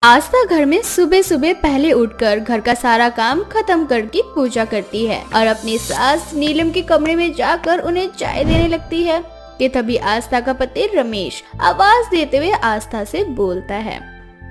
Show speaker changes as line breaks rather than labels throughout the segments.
आस्था घर में सुबह सुबह पहले उठकर घर का सारा काम खत्म करके पूजा करती है और अपनी सास नीलम के कमरे में जाकर उन्हें चाय देने लगती है कि तभी आस्था का पति रमेश आवाज देते हुए आस्था से बोलता है।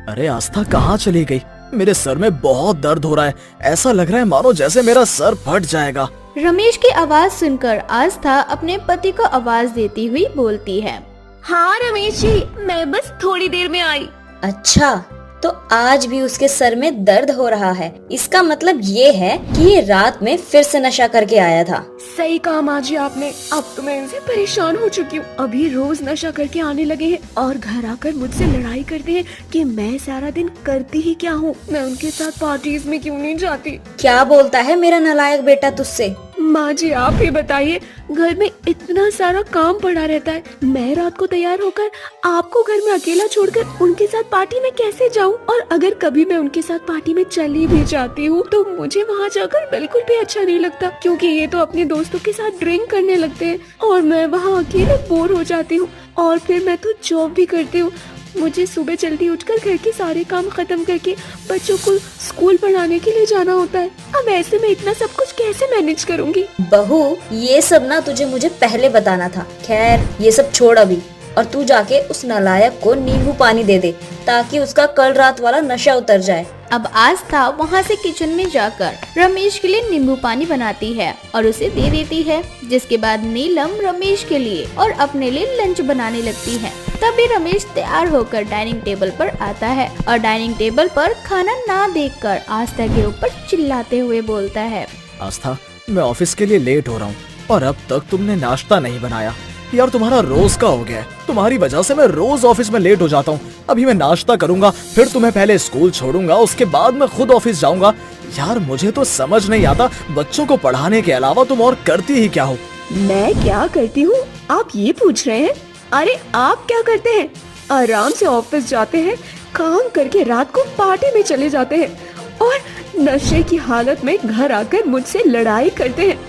अरे आस्था कहाँ चली गई? मेरे सर में बहुत दर्द हो रहा है, ऐसा लग रहा है मानो जैसे मेरा सर फट जाएगा।
रमेश की आवाज सुनकर आस्था अपने पति को आवाज देती हुई बोलती है।
हाँ रमेश जी, मैं बस थोड़ी देर में आई।
अच्छा, तो आज भी उसके सर में दर्द हो रहा है। इसका मतलब ये है कि ये रात में फिर से नशा करके आया था।
सही कहा माँ जी आपने। अब तो मैं इनसे परेशान हो चुकी हूँ। अभी रोज नशा करके आने लगे हैं और घर आकर मुझसे लड़ाई करते हैं कि मैं सारा दिन करती ही क्या हूँ, मैं उनके साथ पार्टीज में क्यों नहीं जाती।
क्या बोलता है मेरा नालायक बेटा तुझसे?
माँ जी आप ही बताइए, घर में इतना सारा काम पड़ा रहता है, मैं रात को तैयार होकर आपको घर में अकेला छोड़कर उनके साथ पार्टी में कैसे जाऊँ? और अगर कभी मैं उनके साथ पार्टी में चली भी जाती हूँ तो मुझे वहाँ जाकर बिल्कुल भी अच्छा नहीं लगता, क्योंकि ये तो अपने दोस्तों के साथ ड्रिंक करने लगते हैं और मैं वहाँ अकेले बोर हो जाती हूँ। और फिर मैं तो जॉब भी करती हूँ, मुझे सुबह जल्दी उठकर घर के सारे काम खत्म करके बच्चों को स्कूल पढ़ाने के लिए जाना होता है। अब ऐसे में इतना सब कुछ कैसे मैनेज करूँगी?
बहू, ये सब ना तुझे मुझे पहले बताना था। खैर ये सब छोड़ अभी, और तू जाके उस नालायक को नींबू पानी दे दे ताकि उसका कल रात वाला नशा उतर जाए।
अब आस्था वहाँ से किचन में जाकर रमेश के लिए नींबू पानी बनाती है और उसे दे देती है, जिसके बाद नीलम रमेश के लिए और अपने लिए लंच बनाने लगती है। तभी रमेश तैयार होकर डाइनिंग टेबल पर आता है और डाइनिंग टेबल पर खाना ना देखकर आस्था के ऊपर चिल्लाते हुए बोलता है।
आस्था, मैं ऑफिस के लिए लेट हो रहा हूँ और अब तक तुमने नाश्ता नहीं बनाया। यार तुम्हारा रोज का हो गया है, तुम्हारी वजह से मैं रोज ऑफिस में लेट हो जाता हूँ। अभी मैं नाश्ता करूंगा, फिर तुम्हें पहले स्कूल छोड़ूंगा, उसके बाद मैं खुद ऑफिस जाऊंगा। यार मुझे तो समझ नहीं आता, बच्चों को पढ़ाने के अलावा तुम और करती ही क्या हो?
मैं क्या करती हूँ आप ये पूछ रहे हैं? अरे आप क्या करते हैं? आराम से ऑफिस जाते हैं, काम करके रात को पार्टी में चले जाते हैं और नशे की हालत में घर आकर मुझसे लड़ाई करते हैं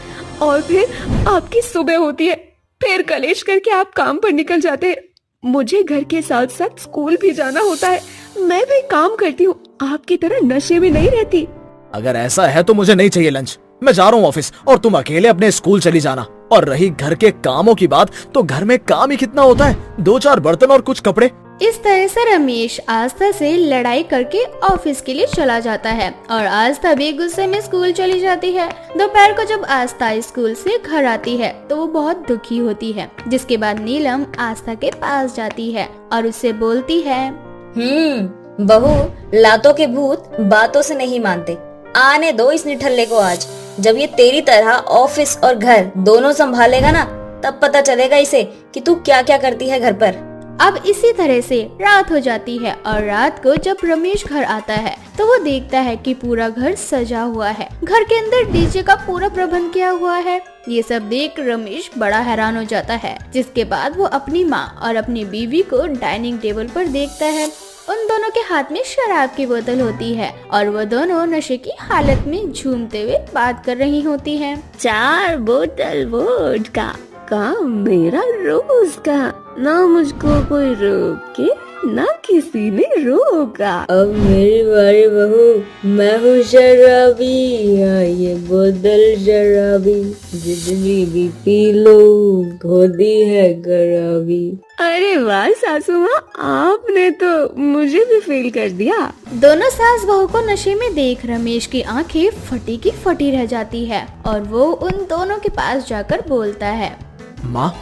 और फिर आपकी सुबह होती है, फिर कलेश करके आप काम पर निकल जाते हैं। मुझे घर के साथ साथ स्कूल भी जाना होता है, मैं भी काम करती हूँ, आपकी तरह नशे में नहीं रहती।
अगर ऐसा है तो मुझे नहीं चाहिए लंच, मैं जा रहा हूँ ऑफिस और तुम अकेले अपने स्कूल चली जाना। और रही घर के कामों की बात, तो घर में काम ही कितना होता है, 2-4 बर्तन और कुछ कपड़े।
इस तरह से रमेश आस्था से लड़ाई करके ऑफिस के लिए चला जाता है और आस्था भी गुस्से में स्कूल चली जाती है। दोपहर को जब आस्था स्कूल से घर आती है तो वो बहुत दुखी होती है, जिसके बाद नीलम आस्था के पास जाती है और उससे बोलती है।
बहू, लातों के भूत बातों से नहीं मानते। आने दो इस निठल्ले को आज। जब ये तेरी तरह ऑफिस और घर दोनों संभालेगा ना, तब पता चलेगा इसे कि तू क्या क्या करती है घर पर।
अब इसी तरह से रात हो जाती है और रात को जब रमेश घर आता है तो वो देखता है कि पूरा घर सजा हुआ है, घर के अंदर डीजे का पूरा प्रबंध किया हुआ है। ये सब देख रमेश बड़ा हैरान हो जाता है, जिसके बाद वो अपनी माँ और अपनी बीवी को डाइनिंग टेबल पर देखता है। उन दोनों के हाथ में शराब की बोतल होती है और वो दोनों नशे की हालत में झूमते हुए बात कर रही होती हैं।
4 बोतल वोडका का मेरा रोज का, ना मुझको कोई रोके ना किसी ने रोका।
अब मेरी बारी बहू, मैं हूँ शराबी, ये बोतल शराबी, जितनी भी पी लो होती है खराबी।
अरे वाह सासू माँ, आपने तो मुझे भी फील कर दिया।
दोनों सास बहू को नशे में देख रमेश की आंखें फटी की फटी रह जाती है और वो उन दोनों के पास जाकर बोलता है।
माँ,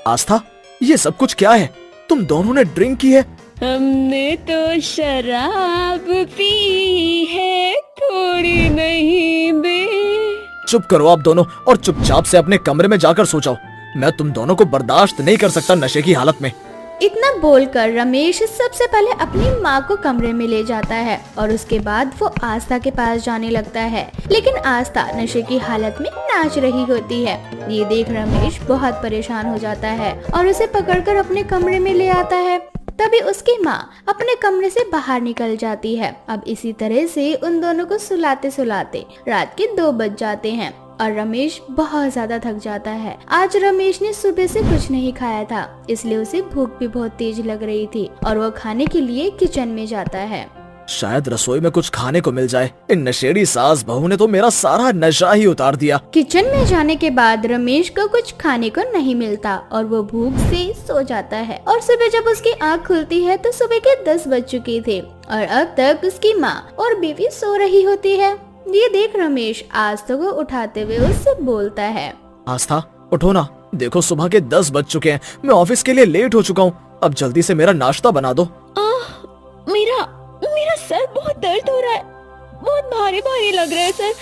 आस्था, ये सब कुछ क्या है? तुम दोनों ने ड्रिंक की है?
हमने तो शराब पी है, थोड़ी नहीं बे।
चुप करो आप दोनों और चुपचाप से अपने कमरे में जाकर सो जाओ। मैं तुम दोनों को बर्दाश्त नहीं कर सकता नशे की हालत में।
इतना बोलकर रमेश सबसे पहले अपनी माँ को कमरे में ले जाता है और उसके बाद वो आस्था के पास जाने लगता है, लेकिन आस्था नशे की हालत में नाच रही होती है। ये देख रमेश बहुत परेशान हो जाता है और उसे पकड़कर अपने कमरे में ले आता है। तभी उसकी माँ अपने कमरे से बाहर निकल जाती है। अब इसी तरह से उन दोनों को सुलाते सुलाते रात के 2 बज जाते हैं और रमेश बहुत ज्यादा थक जाता है। आज रमेश ने सुबह से कुछ नहीं खाया था, इसलिए उसे भूख भी बहुत तेज लग रही थी और वो खाने के लिए किचन में जाता है।
शायद रसोई में कुछ खाने को मिल जाए। इन नशेड़ी सास बहू ने तो मेरा सारा नशा ही उतार दिया।
किचन में जाने के बाद रमेश को कुछ खाने को नहीं मिलता और वो भूख से सो जाता है। और सुबह जब उसकी आँख खुलती है तो सुबह के 10 बज चुके थे और अब तक उसकी माँ और बीवी सो रही होती है। ये देख रमेश आस्था को उठाते हुए उससे बोलता है,
आस्था उठो ना, देखो सुबह के 10 बज चुके हैं, मैं ऑफिस के लिए लेट हो चुका हूँ। अब जल्दी से मेरा नाश्ता बना दो।
मेरा सर बहुत दर्द हो रहा है, बहुत भारी भारी लग रहा है सर।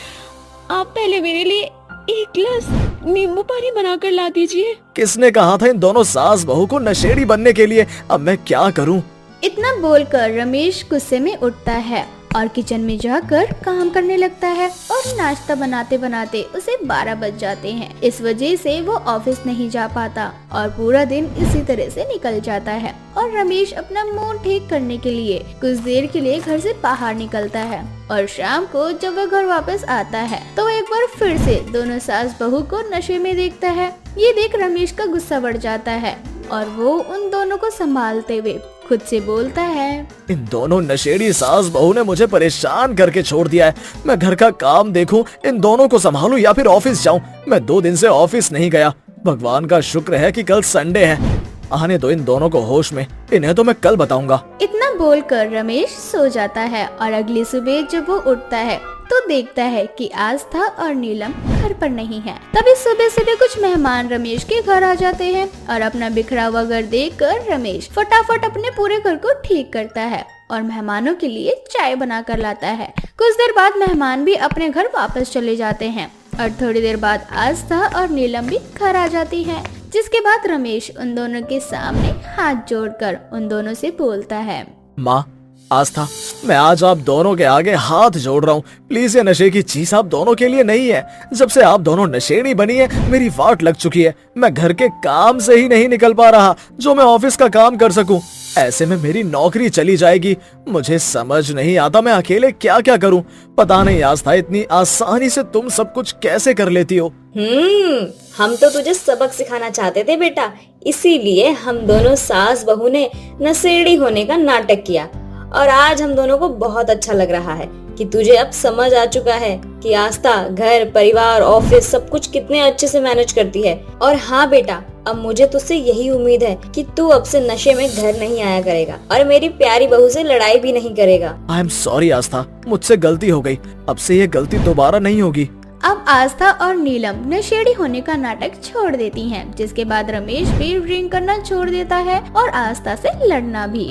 आप पहले मेरे लिए 1 गिलास नींबू पानी बनाकर ला दीजिए।
किसने कहा था इन दोनों सास बहू को नशेड़ी बनने के लिए? अब मैं क्या करूं?
इतना बोलकर रमेश गुस्से में उठता है और किचन में जाकर काम करने लगता है और नाश्ता बनाते बनाते उसे 12 बज जाते हैं। इस वजह से वो ऑफिस नहीं जा पाता और पूरा दिन इसी तरह से निकल जाता है। और रमेश अपना मूड ठीक करने के लिए कुछ देर के लिए घर से बाहर निकलता है और शाम को जब वह घर वापस आता है तो एक बार फिर से दोनों सास बहू को नशे में देखता है। ये देख रमेश का गुस्सा बढ़ जाता है और वो उन दोनों को संभालते हुए खुद से बोलता है,
इन दोनों नशेड़ी सास बहू ने मुझे परेशान करके छोड़ दिया है। मैं घर का काम देखूं, इन दोनों को संभालूं या फिर ऑफिस जाऊं। मैं 2 दिन से ऑफिस नहीं गया। भगवान का शुक्र है कि कल संडे है। आने दो इन दोनों को होश में, इन्हें तो मैं कल बताऊंगा।
इतना बोलकर रमेश सो जाता है और अगली सुबह जब वो उठता है तो देखता है कि आस्था और नीलम घर पर नहीं है। तभी सुबह सुबह कुछ मेहमान रमेश के घर आ जाते हैं और अपना बिखरा हुआ घर देखकर रमेश फटाफट अपने पूरे घर को ठीक करता है और मेहमानों के लिए चाय बनाकर लाता है। कुछ देर बाद मेहमान भी अपने घर वापस चले जाते हैं और थोड़ी देर बाद आस्था और नीलम भी घर आ जाती है। जिसके बाद रमेश उन दोनों के सामने हाथ जोड़कर उन दोनों से बोलता है,
माँ, आस्था, मैं आज आप दोनों के आगे हाथ जोड़ रहा हूँ। प्लीज ये नशे की चीज आप दोनों के लिए नहीं है। जब से आप दोनों नशेड़ी बनी है मेरी वाट लग चुकी है। मैं घर के काम से ही नहीं निकल पा रहा जो मैं ऑफिस का काम कर सकूं। ऐसे में मेरी नौकरी चली जाएगी। मुझे समझ नहीं आता मैं अकेले क्या क्या करूं। पता नहीं आस्था, इतनी आसानी से तुम सब कुछ कैसे कर लेती हो?
हम तो तुझे सबक सिखाना चाहते थे बेटा, इसीलिए हम दोनों सास बहू ने नशेड़ी होने का नाटक किया। और आज हम दोनों को बहुत अच्छा लग रहा है कि तुझे अब समझ आ चुका है कि आस्था घर परिवार ऑफिस सब कुछ कितने अच्छे से मैनेज करती है। और हाँ बेटा, अब मुझे तुझसे यही उम्मीद है कि तू अब से नशे में घर नहीं आया करेगा और मेरी प्यारी बहू से लड़ाई भी नहीं करेगा।
आई एम सॉरी आस्था, मुझसे गलती हो गई। अब से ये गलती दोबारा नहीं होगी।
अब आस्था और नीलम नशेड़ी होने का नाटक छोड़ देती हैं, जिसके बाद रमेश भी ड्रिंक करना छोड़ देता है और आस्था से लड़ना भी।